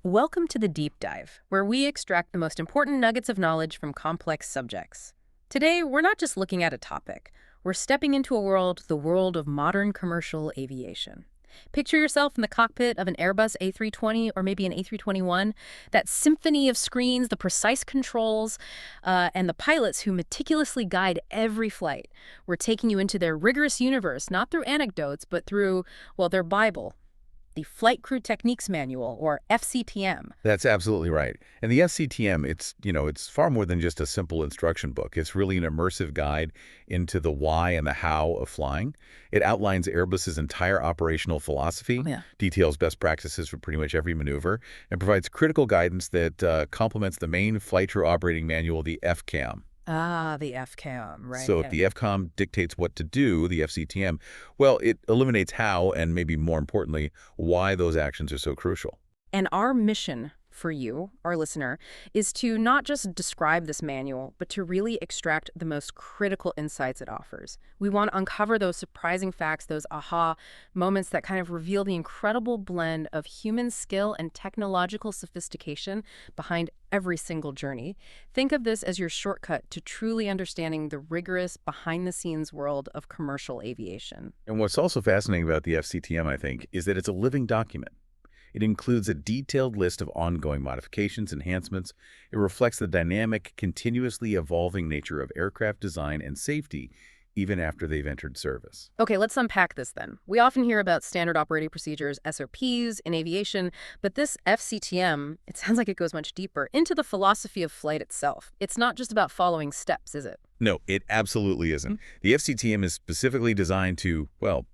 Welcome to the Deep Dive, where we extract the most important nuggets of knowledge from complex subjects. Today, we're not just looking at a topic. We're stepping into a world, the world of modern commercial aviation. Picture yourself in the cockpit of an Airbus A320 or maybe an A321, that symphony of screens, the precise controls, and the pilots who meticulously guide every flight. We're taking you into their rigorous universe, not through anecdotes, but through, well, their Bible, the Flight Crew Techniques Manual, or FCTM. That's absolutely right. And the FCTM, it's far more than just a simple instruction book. It's really an immersive guide into the why and the how of flying. It outlines Airbus's entire operational philosophy, Oh, yeah. details best practices for pretty much every maneuver, and provides critical guidance that complements the main flight crew operating manual, the FCAM. Ah, the FCOM, right. So if the FCOM dictates what to do, the FCTM, well, it eliminates how and maybe more importantly, why those actions are so crucial. And our mission for you, our listener, is to not just describe this manual, but to really extract the most critical insights it offers. We want to uncover those surprising facts, those aha moments that kind of reveal the incredible blend of human skill and technological sophistication behind every single journey. Think of this as your shortcut to truly understanding the rigorous, behind-the-scenes world of commercial aviation. And what's also fascinating about the FCTM, I think, is that it's a living document. It includes a detailed list of ongoing modifications, enhancements. It reflects the dynamic, continuously evolving nature of aircraft design and safety, even after they've entered service. Okay, let's unpack this then. We often hear about standard operating procedures, SOPs, in aviation, but this FCTM, it sounds like it goes much deeper into the philosophy of flight itself. It's not just about following steps, is it? No, it absolutely isn't. The FCTM is specifically designed to, well,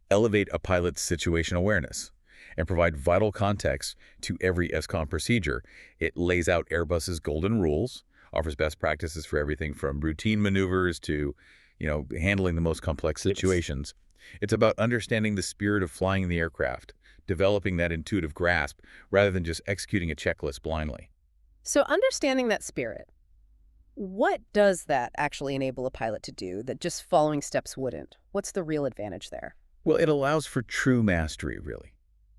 elevate a pilot's situation awareness and provide vital context to every FCOM procedure. It lays out Airbus's golden rules, offers best practices for everything from routine maneuvers to, handling the most complex situations. It's about understanding the spirit of flying the aircraft, developing that intuitive grasp rather than just executing a checklist blindly. So understanding that spirit, what does that actually enable a pilot to do that just following steps wouldn't? What's the real advantage there? Well, it allows for true mastery, really.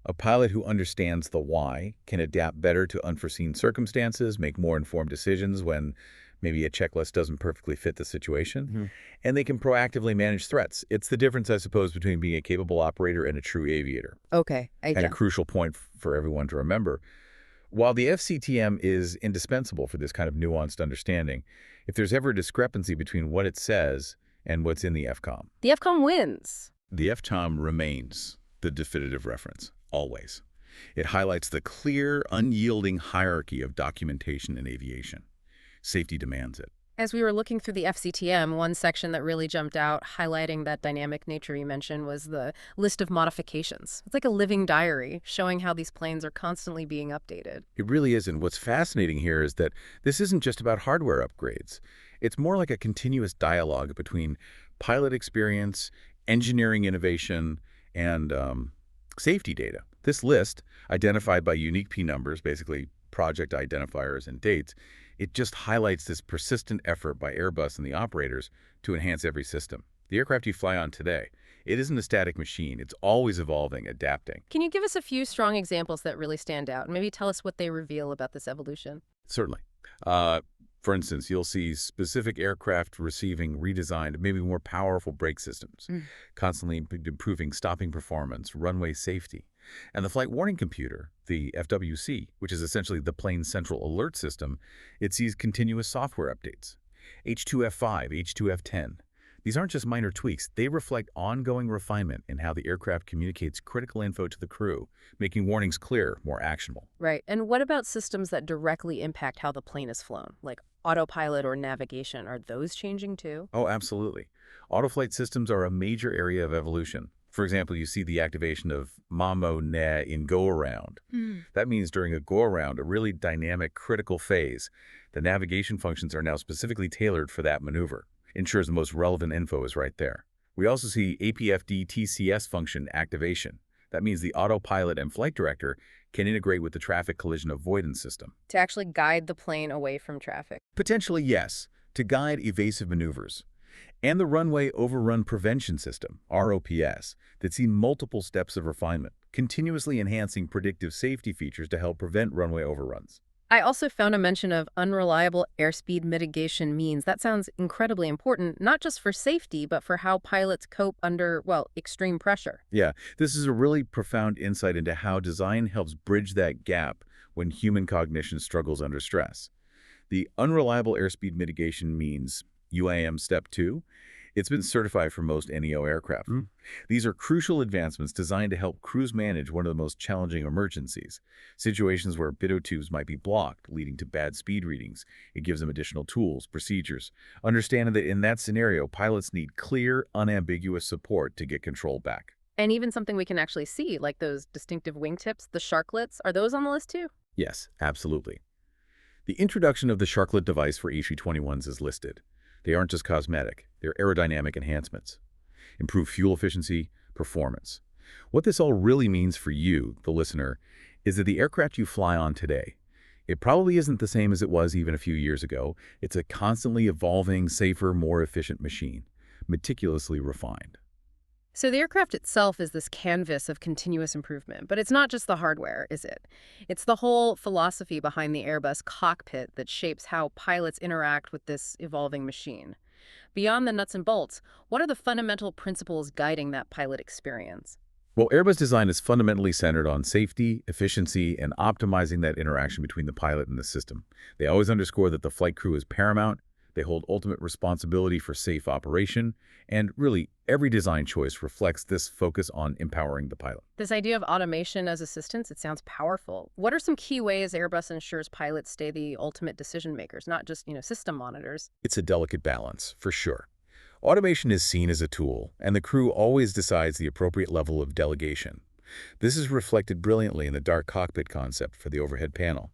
A pilot who understands the why can adapt better to unforeseen circumstances, make more informed decisions when maybe a checklist doesn't perfectly fit the situation, and they can proactively manage threats. It's the difference, I suppose, between being a capable operator and a true aviator, Okay, and a crucial point for everyone to remember. While the FCTM is indispensable for this kind of nuanced understanding, if there's ever a discrepancy between what it says and what's in the FCOM, the FCOM wins. the FCOM remains the definitive reference. Always. It highlights the clear, unyielding hierarchy of documentation in aviation. Safety demands it. As we were looking through the FCTM, one section that really jumped out, highlighting that dynamic nature you mentioned, was the list of modifications. It's like a living diary, showing how these planes are constantly being updated. It really is, and what's fascinating here is that this isn't just about hardware upgrades. It's more like a continuous dialogue between pilot experience, engineering innovation, and safety data. This list, identified by unique P numbers, basically project identifiers and dates, it just highlights this persistent effort by Airbus and the operators to enhance every system. The aircraft you fly on today, it isn't a static machine. It's always evolving, adapting. Can you give us a few strong examples that really stand out, and maybe tell us what they reveal about this evolution? Certainly. For instance, you'll see specific aircraft receiving redesigned, maybe more powerful brake systems, constantly improving stopping performance, runway safety. And the flight warning computer, the FWC, which is essentially the plane's central alert system, it sees continuous software updates. H2F5, H2F10. These aren't just minor tweaks. They reflect ongoing refinement in how the aircraft communicates critical info to the crew, making warnings clearer, more actionable. Right. And what about systems that directly impact how the plane is flown, like autopilot or navigation? Are those changing too? Oh, absolutely. Autoflight systems are a major area of evolution. For example, you see the activation of MAMO NE in go-around. That means during a go-around, a really dynamic, critical phase, the navigation functions are now specifically tailored for that maneuver. Ensures the most relevant info is right there. We also see APFD TCS function activation. That means the autopilot and flight director can integrate with the traffic collision avoidance system. To actually guide the plane away from traffic. Potentially, yes, to guide evasive maneuvers. And the runway overrun prevention system, ROPS, that's seen multiple steps of refinement, continuously enhancing predictive safety features to help prevent runway overruns. I also found a mention of unreliable airspeed mitigation means. That sounds incredibly important, not just for safety, but for how pilots cope under, well, extreme pressure. Yeah, this is a really profound insight into how design helps bridge that gap when human cognition struggles under stress. The unreliable airspeed mitigation means UAM Step 2. It's been certified for most NEO aircraft. These are crucial advancements designed to help crews manage one of the most challenging emergencies, situations where pitot tubes might be blocked, leading to bad speed readings. It gives them additional tools, procedures, understanding that in that scenario, pilots need clear, unambiguous support to get control back. And even something we can actually see, like those distinctive wingtips, the sharklets, are those on the list too? Yes, absolutely. The introduction of the sharklet device for A321s is listed. They aren't just cosmetic, they're aerodynamic enhancements. Improve fuel efficiency, performance. What this all really means for you, the listener, is that the aircraft you fly on today, it probably isn't the same as it was even a few years ago. It's a constantly evolving, safer, more efficient machine, meticulously refined. So the aircraft itself is this canvas of continuous improvement, but it's not just the hardware, is it? It's the whole philosophy behind the Airbus cockpit that shapes how pilots interact with this evolving machine. Beyond the nuts and bolts, what are the fundamental principles guiding that pilot experience? Well, Airbus design is fundamentally centered on safety, efficiency, and optimizing that interaction between the pilot and the system. They always underscore that the flight crew is paramount, they hold ultimate responsibility for safe operation, and really, every design choice reflects this focus on empowering the pilot. This idea of automation as assistance, it sounds powerful. What are some key ways Airbus ensures pilots stay the ultimate decision makers, not just, system monitors? It's a delicate balance, for sure. Automation is seen as a tool, and the crew always decides the appropriate level of delegation. This is reflected brilliantly in the dark cockpit concept for the overhead panel.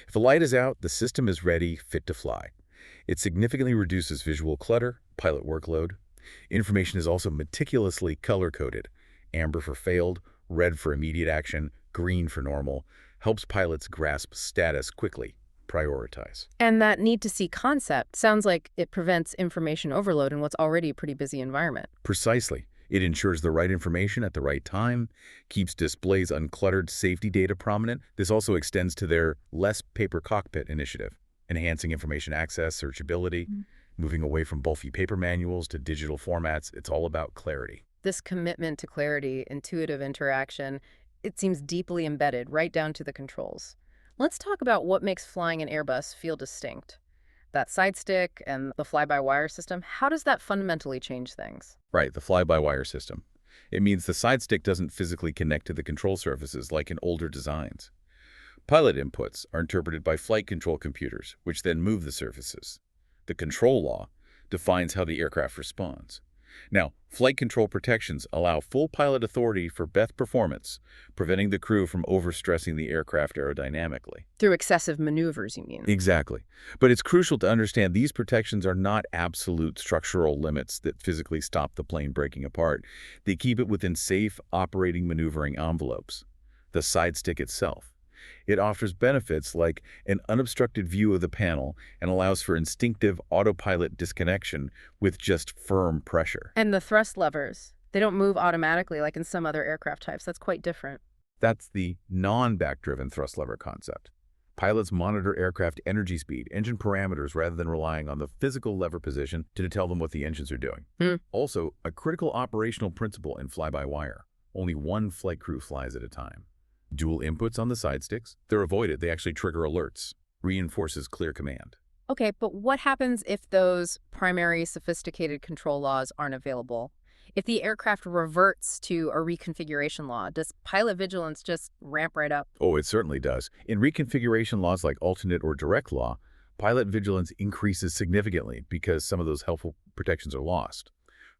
If the light is out, the system is ready, fit to fly. It significantly reduces visual clutter, pilot workload. Information is also meticulously color-coded. Amber for failed, red for immediate action, green for normal. Helps pilots grasp status quickly, prioritize. And that need-to-see concept sounds like it prevents information overload in what's already a pretty busy environment. Precisely. It ensures the right information at the right time, keeps displays uncluttered, safety data prominent. This also extends to their less paper cockpit initiative, enhancing information access, searchability, moving away from bulky paper manuals to digital formats. It's all about clarity. This commitment to clarity, intuitive interaction, it seems deeply embedded right down to the controls. Let's talk about what makes flying an Airbus feel distinct. That sidestick and the fly-by-wire system, how does that fundamentally change things? Right, the fly-by-wire system. It means the sidestick doesn't physically connect to the control surfaces like in older designs. Pilot inputs are interpreted by flight control computers, which then move the surfaces. The control law defines how the aircraft responds. Now, flight control protections allow full pilot authority for best performance, preventing the crew from overstressing the aircraft aerodynamically. Through excessive maneuvers, you mean? Exactly. But it's crucial to understand these protections are not absolute structural limits that physically stop the plane breaking apart. They keep it within safe operating maneuvering envelopes. The sidestick itself. It offers benefits like an unobstructed view of the panel and allows for instinctive autopilot disconnection with just firm pressure. And the thrust levers, they don't move automatically like in some other aircraft types. That's quite different. That's the non-back-driven thrust lever concept. Pilots monitor aircraft energy speed, engine parameters, rather than relying on the physical lever position to tell them what the engines are doing. Also, a critical operational principle in fly-by-wire. Only one flight crew flies at a time. Dual inputs on the side sticks, they're avoided. They actually trigger alerts. Reinforces clear command. Okay, but what happens if those primary sophisticated control laws aren't available? If the aircraft reverts to a reconfiguration law, does pilot vigilance just ramp right up? Oh, it certainly does. In reconfiguration laws like alternate or direct law, pilot vigilance increases significantly because some of those helpful protections are lost.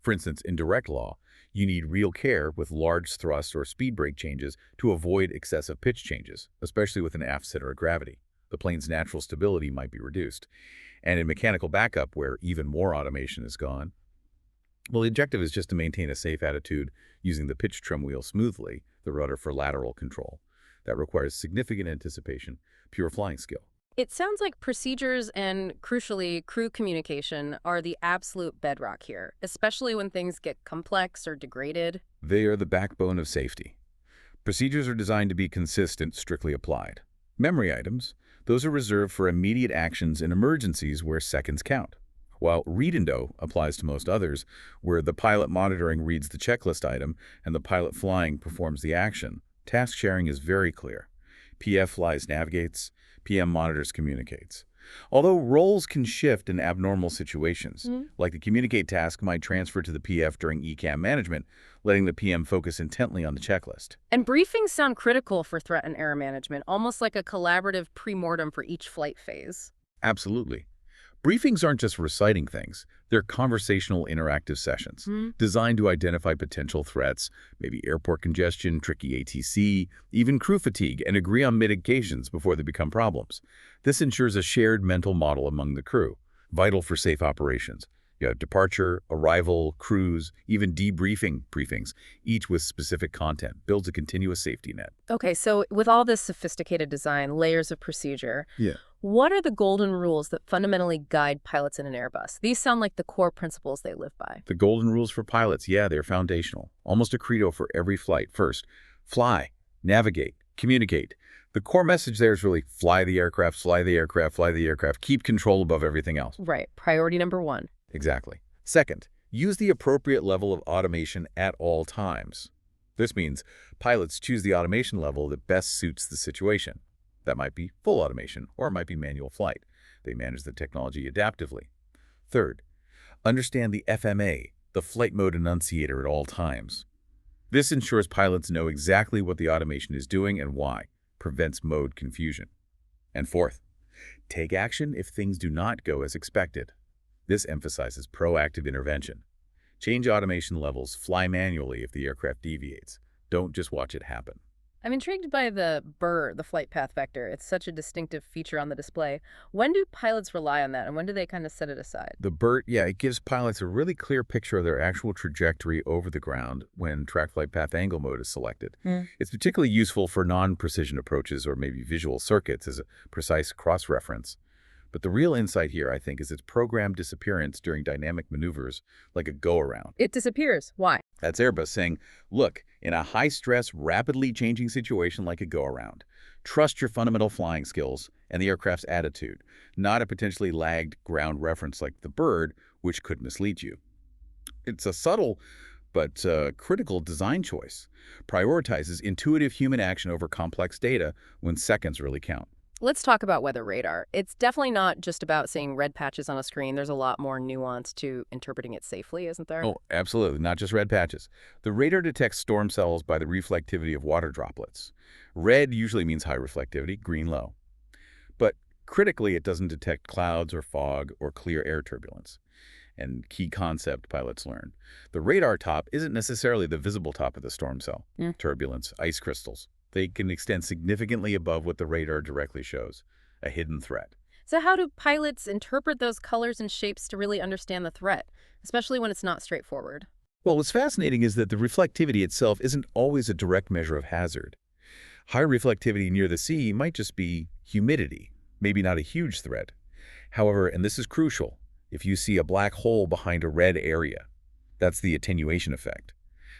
For instance, in direct law, you need real care with large thrust or speed brake changes to avoid excessive pitch changes, especially with an aft center of gravity. The plane's natural stability might be reduced. And in mechanical backup, where even more automation is gone, well, the objective is just to maintain a safe attitude using the pitch trim wheel smoothly, the rudder for lateral control. That requires significant anticipation, pure flying skill. It sounds like procedures and, crucially, crew communication are the absolute bedrock here, especially when things get complex or degraded. They are the backbone of safety. Procedures are designed to be consistent, strictly applied. Memory items, those are reserved for immediate actions in emergencies where seconds count. While read-and-go applies to most others, where the pilot monitoring reads the checklist item and the pilot flying performs the action, task sharing is very clear. PF flies navigates, PM monitors communicates. Although roles can shift in abnormal situations, like the communicate task might transfer to the PF during ECAM management, letting the PM focus intently on the checklist. And briefings sound critical for threat and error management, almost like a collaborative pre-mortem for each flight phase. Absolutely. Briefings aren't just reciting things. They're conversational interactive sessions designed to identify potential threats, maybe airport congestion, tricky ATC, even crew fatigue, and agree on mitigations before they become problems. This ensures a shared mental model among the crew, vital for safe operations. You have departure, arrival, cruise, even debriefing briefings, each with specific content, builds a continuous safety net. Okay, so with all this sophisticated design, layers of procedure, Yeah. what are the golden rules that fundamentally guide pilots in an Airbus? These sound like the core principles they live by. The golden rules for pilots, yeah, they're foundational. Almost a credo for every flight. First, fly, navigate, communicate. The core message there is really fly the aircraft, fly the aircraft, fly the aircraft. Keep control above everything else. Right, priority number one. Exactly. Second, use the appropriate level of automation at all times. This means pilots choose the automation level that best suits the situation. That might be full automation, or it might be manual flight. They manage the technology adaptively. Third, understand the FMA, the flight mode enunciator at all times. This ensures pilots know exactly what the automation is doing and why, prevents mode confusion. And fourth, take action if things do not go as expected. This emphasizes proactive intervention. Change automation levels, fly manually if the aircraft deviates. Don't just watch it happen. I'm intrigued by the BER, the flight path vector. It's such a distinctive feature on the display. When do pilots rely on that, and when do they kind of set it aside? The BERT, yeah, it gives pilots a really clear picture of their actual trajectory over the ground when track flight path angle mode is selected. It's particularly useful for non-precision approaches or maybe visual circuits as a precise cross-reference. But the real insight here, I think, is its programmed disappearance during dynamic maneuvers like a go-around. It disappears. Why? That's Airbus saying, look, in a high-stress, rapidly changing situation like a go-around, trust your fundamental flying skills and the aircraft's attitude, not a potentially lagged ground reference like the bird, which could mislead you. It's a subtle but critical design choice. Prioritizes intuitive human action over complex data when seconds really count. Let's talk about weather radar. It's definitely not just about seeing red patches on a screen. There's a lot more nuance to interpreting it safely, isn't there? Oh, absolutely. Not just red patches. The radar detects storm cells by the reflectivity of water droplets. Red usually means high reflectivity, green low. But critically, it doesn't detect clouds or fog or clear air turbulence. And key concept pilots learn. The radar top isn't necessarily the visible top of the storm cell. Turbulence, ice crystals. They can extend significantly above what the radar directly shows, a hidden threat. So how do pilots interpret those colors and shapes to really understand the threat, especially when it's not straightforward? Well, what's fascinating is that the reflectivity itself isn't always a direct measure of hazard. High reflectivity near the sea might just be humidity, maybe not a huge threat. However, and this is crucial, if you see a black hole behind a red area, that's the attenuation effect.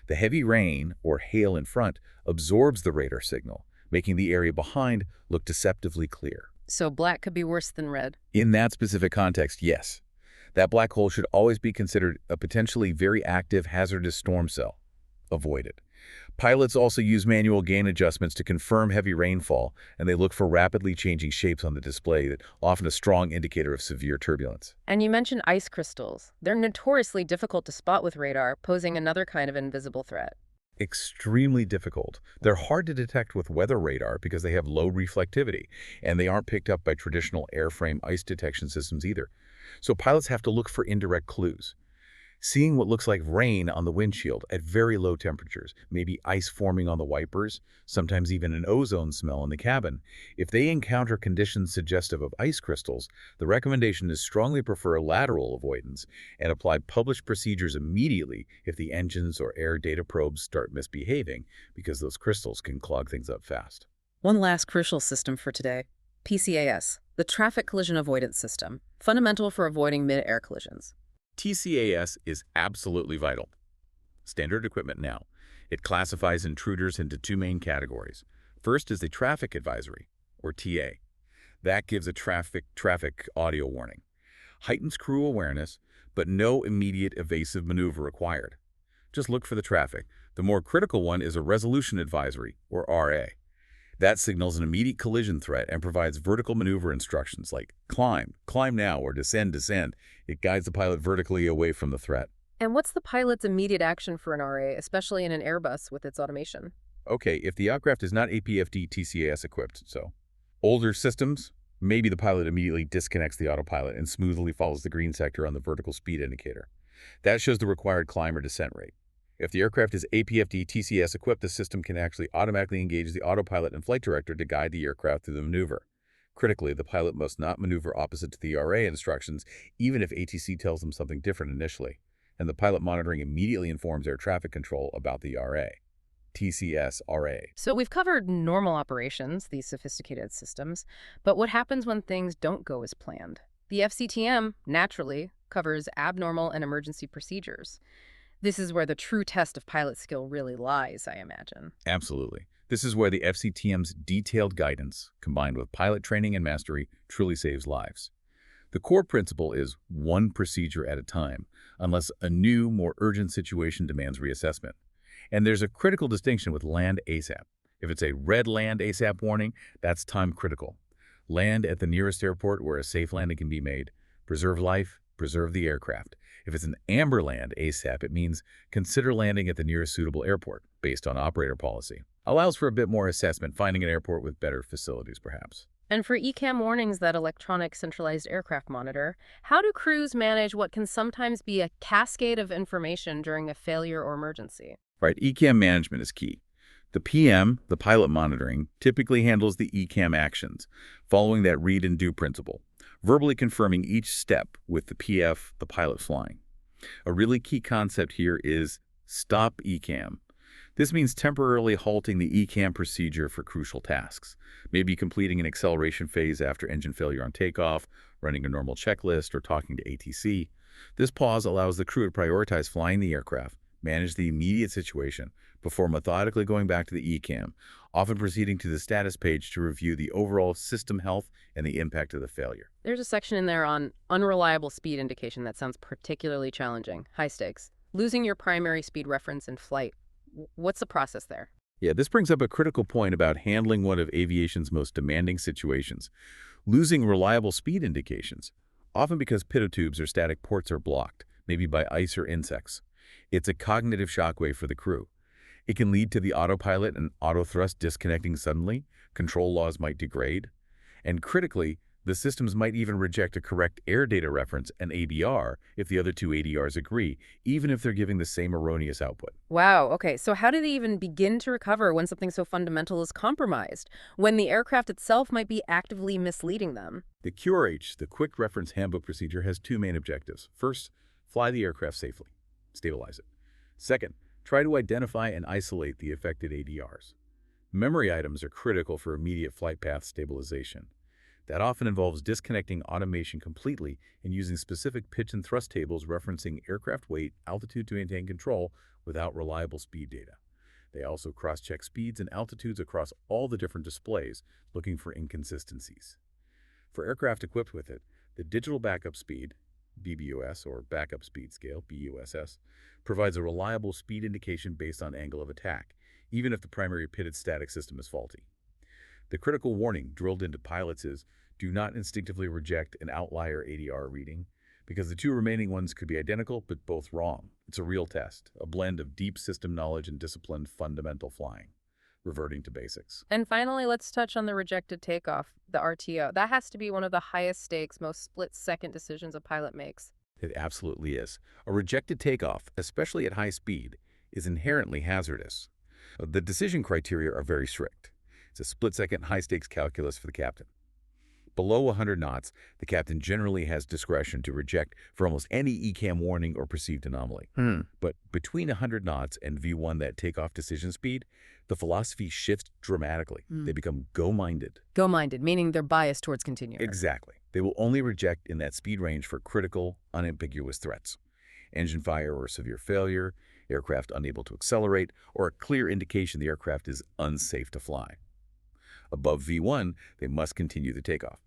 The heavy rain or hail in front absorbs the radar signal, making the area behind look deceptively clear. So black could be worse than red. In that specific context, yes. That black hole should always be considered a potentially very active hazardous storm cell. Avoid it. Pilots also use manual gain adjustments to confirm heavy rainfall, and they look for rapidly changing shapes on the display, that often a strong indicator of severe turbulence. And you mentioned ice crystals. They're notoriously difficult to spot with radar, posing another kind of invisible threat. Extremely difficult. They're hard to detect with weather radar because they have low reflectivity, and they aren't picked up by traditional airframe ice detection systems either. So pilots have to look for indirect clues. Seeing what looks like rain on the windshield at very low temperatures, maybe ice forming on the wipers, sometimes even an ozone smell in the cabin. If they encounter conditions suggestive of ice crystals, the recommendation is strongly prefer lateral avoidance and apply published procedures immediately if the engines or air data probes start misbehaving, because those crystals can clog things up fast. One last crucial system for today, PCAS, the Traffic Collision Avoidance System, fundamental for avoiding mid-air collisions. TCAS is absolutely vital. Standard equipment now. It classifies intruders into two main categories. First is a traffic advisory, or TA. That gives a traffic audio warning. Heightens crew awareness, but no immediate evasive maneuver required. Just look for the traffic. The more critical one is a resolution advisory, or RA. That signals an immediate collision threat and provides vertical maneuver instructions like climb, climb now, or descend, descend. It guides the pilot vertically away from the threat. And what's the pilot's immediate action for an RA, especially in an Airbus with its automation? Okay, if the aircraft is not APFD TCAS equipped, so older systems, maybe the pilot immediately disconnects the autopilot and smoothly follows the green sector on the vertical speed indicator. That shows the required climb or descent rate. If the aircraft is APFD TCS equipped, the system can actually automatically engage the autopilot and flight director to guide the aircraft through the maneuver. Critically, the pilot must not maneuver opposite to the RA instructions, even if ATC tells them something different initially. And the pilot monitoring immediately informs air traffic control about the RA. TCS RA. So we've covered normal operations, these sophisticated systems, but what happens when things don't go as planned? The FCTM, naturally, covers abnormal and emergency procedures. This is where the true test of pilot skill really lies, I imagine. Absolutely. This is where the FCTM's detailed guidance, combined with pilot training and mastery, truly saves lives. The core principle is one procedure at a time, unless a new, more urgent situation demands reassessment. And there's a critical distinction with land ASAP. If it's a red land ASAP warning, that's time critical. Land at the nearest airport where a safe landing can be made. Preserve life, preserve the aircraft. If it's an amber land ASAP, it means consider landing at the nearest suitable airport, based on operator policy. Allows for a bit more assessment, finding an airport with better facilities, perhaps. And for ECAM warnings, that electronic centralized aircraft monitor, how do crews manage what can sometimes be a cascade of information during a failure or emergency? Right, ECAM management is key. The PM, the pilot monitoring, typically handles the ECAM actions, following that read and do principle, verbally confirming each step with the PF, the pilot flying. A really key concept here is stop ECAM. This means temporarily halting the ECAM procedure for crucial tasks, maybe completing an acceleration phase after engine failure on takeoff, running a normal checklist, or talking to ATC. This pause allows the crew to prioritize flying the aircraft, manage the immediate situation, before methodically going back to the ECAM, often proceeding to the status page to review the overall system health and the impact of the failure. There's a section in there on unreliable speed indication that sounds particularly challenging, high stakes. Losing your primary speed reference in flight. What's the process there? Yeah, this brings up a critical point about handling one of aviation's most demanding situations. Losing reliable speed indications, often because pitot-tubes or static ports are blocked, maybe by ice or insects. It's a cognitive shockwave for the crew. It can lead to the autopilot and autothrust disconnecting suddenly, control laws might degrade, and critically, the systems might even reject a correct air data reference and ADR if the other two ADRs agree, even if they're giving the same erroneous output. Wow, okay, so how do they even begin to recover when something so fundamental is compromised, when the aircraft itself might be actively misleading them? The QRH, the Quick Reference Handbook procedure, has two main objectives. First, fly the aircraft safely, stabilize it. Second, try to identify and isolate the affected ADRs. Memory items are critical for immediate flight path stabilization. That often involves disconnecting automation completely and using specific pitch and thrust tables referencing aircraft weight, altitude to maintain control without reliable speed data. They also cross-check speeds and altitudes across all the different displays, looking for inconsistencies. For aircraft equipped with it, the digital backup speed, BBUS, or backup speed scale, BUSS, provides a reliable speed indication based on angle of attack, even if the primary pitted static system is faulty. The critical warning drilled into pilots is, do not instinctively reject an outlier ADR reading, because the two remaining ones could be identical but both wrong. It's a real test, a blend of deep system knowledge and disciplined fundamental flying, reverting to basics. And finally, let's touch on the rejected takeoff, the RTO. That has to be one of the highest stakes, most split-second decisions a pilot makes. It absolutely is. A rejected takeoff, especially at high speed, is inherently hazardous. The decision criteria are very strict. It's a split-second high-stakes calculus for the captain. Below 100 knots, the captain generally has discretion to reject for almost any ECAM warning or perceived anomaly. But between 100 knots and V1, that takeoff decision speed, the philosophy shifts dramatically. They become go-minded. Go-minded, meaning they're biased towards continuing. Exactly. They will only reject in that speed range for critical, unambiguous threats. Engine fire or severe failure, aircraft unable to accelerate, or a clear indication the aircraft is unsafe to fly. Above V1, they must continue the takeoff.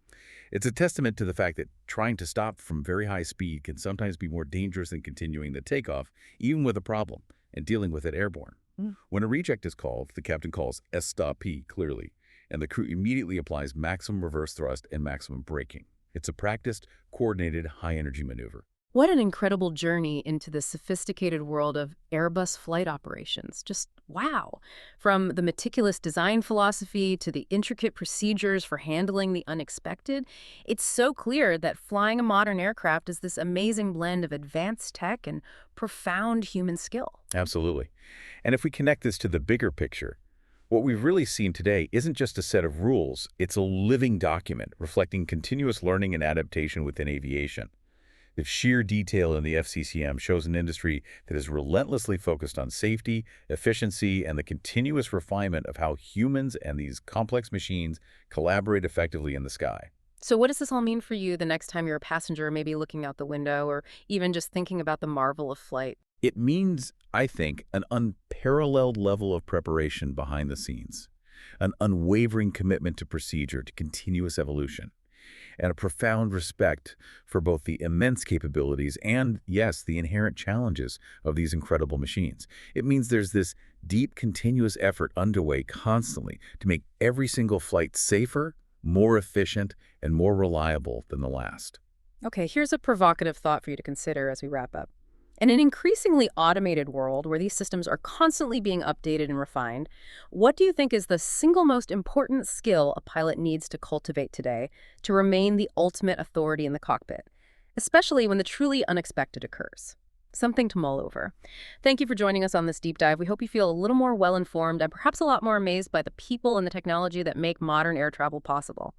It's a testament to the fact that trying to stop from very high speed can sometimes be more dangerous than continuing the takeoff, even with a problem, and dealing with it airborne. When a reject is called, the captain calls S-stop-P clearly, and the crew immediately applies maximum reverse thrust and maximum braking. It's a practiced, coordinated, high-energy maneuver. What an incredible journey into the sophisticated world of Airbus flight operations. Just wow. From the meticulous design philosophy to the intricate procedures for handling the unexpected, it's so clear that flying a modern aircraft is this amazing blend of advanced tech and profound human skill. Absolutely. And if we connect this to the bigger picture, what we've really seen today isn't just a set of rules, it's a living document reflecting continuous learning and adaptation within aviation. The sheer detail in the FCTM shows an industry that is relentlessly focused on safety, efficiency, and the continuous refinement of how humans and these complex machines collaborate effectively in the sky. So what does this all mean for you the next time you're a passenger, maybe looking out the window or even just thinking about the marvel of flight? It means, I think, an unparalleled level of preparation behind the scenes, an unwavering commitment to procedure, to continuous evolution, and a profound respect for both the immense capabilities and, yes, the inherent challenges of these incredible machines. It means there's this deep, continuous effort underway constantly to make every single flight safer, more efficient, and more reliable than the last. Okay, here's a provocative thought for you to consider as we wrap up. In an increasingly automated world where these systems are constantly being updated and refined, what do you think is the single most important skill a pilot needs to cultivate today to remain the ultimate authority in the cockpit, especially when the truly unexpected occurs? Something to mull over. Thank you for joining us on this deep dive. We hope you feel a little more well-informed and perhaps a lot more amazed by the people and the technology that make modern air travel possible.